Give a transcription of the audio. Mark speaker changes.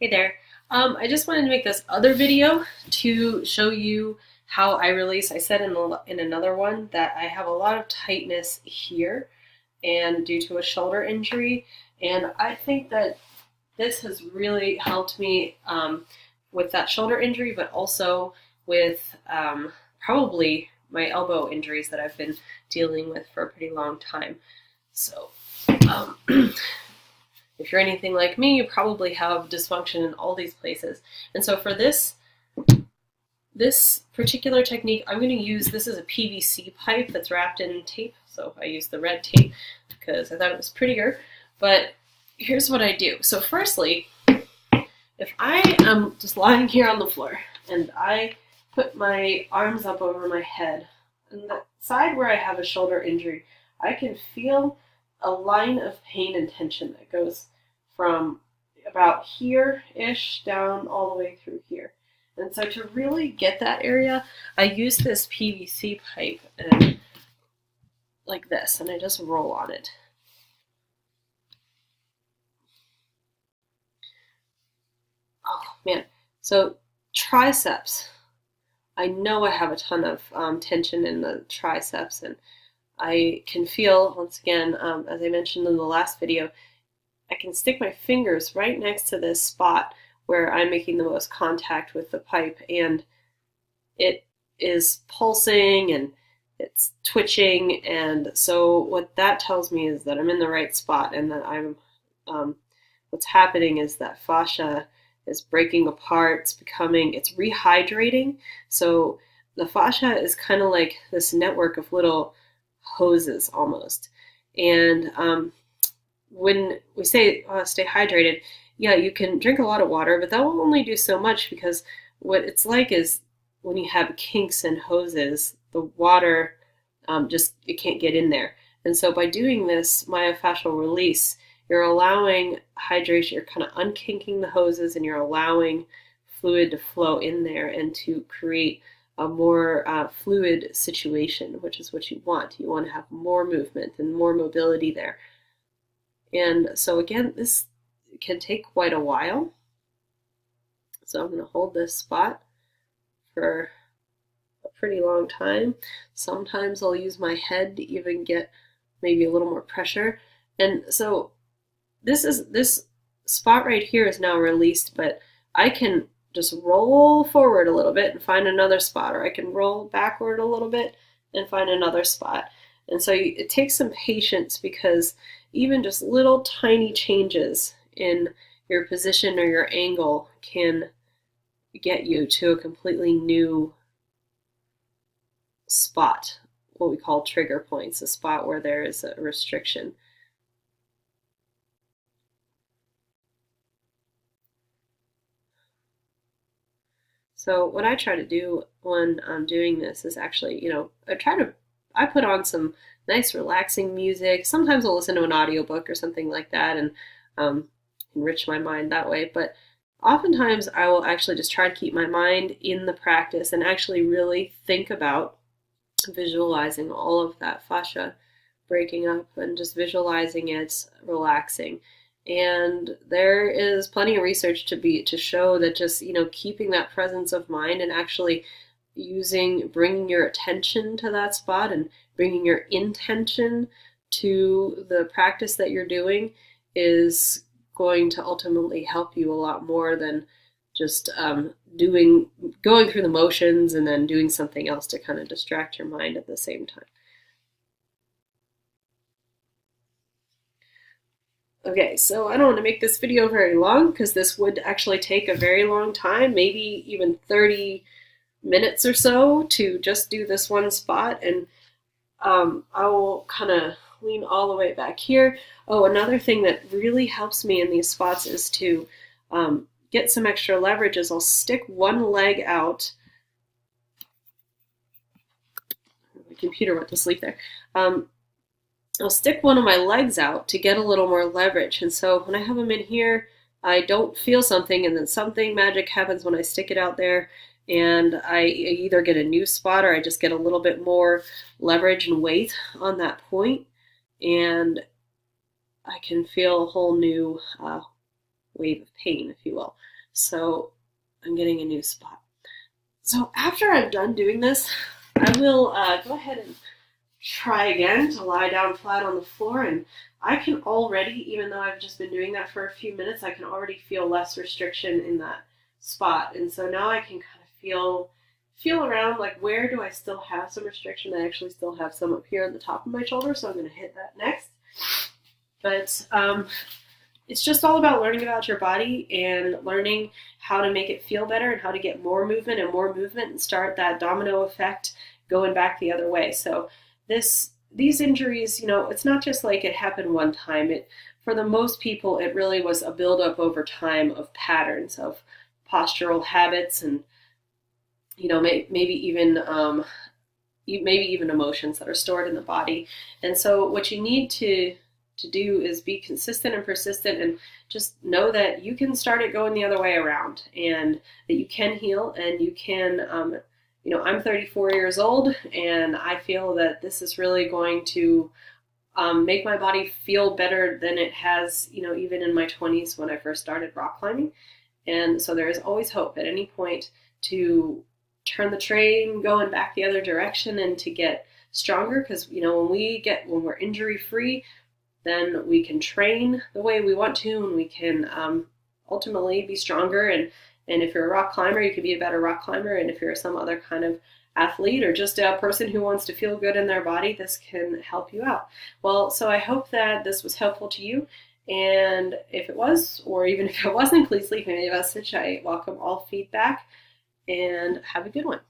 Speaker 1: Hey there. I just wanted to make this other video to show you how I release. I said in another one that I have a lot of tightness here and due to a shoulder injury, and I think that this has really helped me with that shoulder injury, but also with probably my elbow injuries that I've been dealing with for a pretty long time. So um, if you're anything like me, you probably have dysfunction in all these places. And so for this particular technique, I'm going to use, this is a PVC pipe that's wrapped in tape. So I use the red tape because I thought it was prettier. But here's what I do. So firstly, if I am just lying here on the floor and I put my arms up over my head, and the side where I have a shoulder injury, I can feel a line of pain and tension that goes from about here-ish down all the way through here. And so to really get that area, I use this PVC pipe and like this, and I just roll on it. Oh man, so triceps. I know I have a ton of tension in the triceps, and I can feel, once again, as I mentioned in the last video, I can stick my fingers right next to this spot where I'm making the most contact with the pipe, and it is pulsing and it's twitching, and so what that tells me is that I'm in the right spot, and that I'm what's happening is that fascia is breaking apart, it's rehydrating. So the fascia is kind of like this network of little hoses almost. And when we say stay hydrated, yeah, you can drink a lot of water, but that will only do so much, because what it's like is when you have kinks in hoses, the water it can't get in there. And so by doing this myofascial release, you're allowing hydration, you're kind of unkinking the hoses, and you're allowing fluid to flow in there and to create a more fluid situation, which is what you want. You want to have more movement and more mobility there. And so again, this can take quite a while. So I'm going to hold this spot for a pretty long time. Sometimes I'll use my head to even get maybe a little more pressure. And so this spot right here is now released, but I can just roll forward a little bit and find another spot, or I can roll backward a little bit and find another spot. And so it takes some patience, because even just little tiny changes in your position or your angle can get you to a completely new spot, what we call trigger points, a spot where there is a restriction. So what I try to do when I'm doing this is actually, I put on some nice relaxing music. Sometimes I'll listen to an audiobook or something like that and enrich my mind that way. But oftentimes I will actually just try to keep my mind in the practice and actually really think about visualizing all of that fascia breaking up and just visualizing it relaxing. And there is plenty of research to show that just, keeping that presence of mind and actually bringing your attention to that spot and bringing your intention to the practice that you're doing is going to ultimately help you a lot more than just going through the motions and then doing something else to kind of distract your mind at the same time. Okay, so I don't want to make this video very long, because this would actually take a very long time, maybe even 30 minutes or so to just do this one spot. And I will kind of lean all the way back here. Oh, another thing that really helps me in these spots is to get some extra leverage is I'll stick one leg out. My computer went to sleep there. I'll stick one of my legs out to get a little more leverage. And so when I have them in here, I don't feel something, and then something magic happens when I stick it out there, and I either get a new spot or I just get a little bit more leverage and weight on that point, and I can feel a whole new wave of pain, if you will. So I'm getting a new spot. So after I'm done doing this, I will go ahead and try again to lie down flat on the floor, and I can already, even though I've just been doing that for a few minutes, I can already feel less restriction in that spot. And so now I can kind of feel around, like, where do I still have some restriction? I actually still have some up here at the top of my shoulder, so I'm going to hit that next. But it's just all about learning about your body and learning how to make it feel better and how to get more movement and start that domino effect going back the other way. So these injuries, it's not just like it happened one time. For the most people, it really was a buildup over time of patterns of postural habits and, maybe even emotions that are stored in the body. And so what you need to do is be consistent and persistent, and just know that you can start it going the other way around, and that you can heal, and you can, I'm 34 years old, and I feel that this is really going to make my body feel better than it has, even in my 20s when I first started rock climbing. And so there is always hope at any point to turn the train going back the other direction and to get stronger, because when we're injury free, then we can train the way we want to, and we can ultimately be stronger. And if you're a rock climber, you can be a better rock climber. And if you're some other kind of athlete or just a person who wants to feel good in their body, this can help you out. Well, so I hope that this was helpful to you. And if it was, or even if it wasn't, please leave me a message. I welcome all feedback, and have a good one.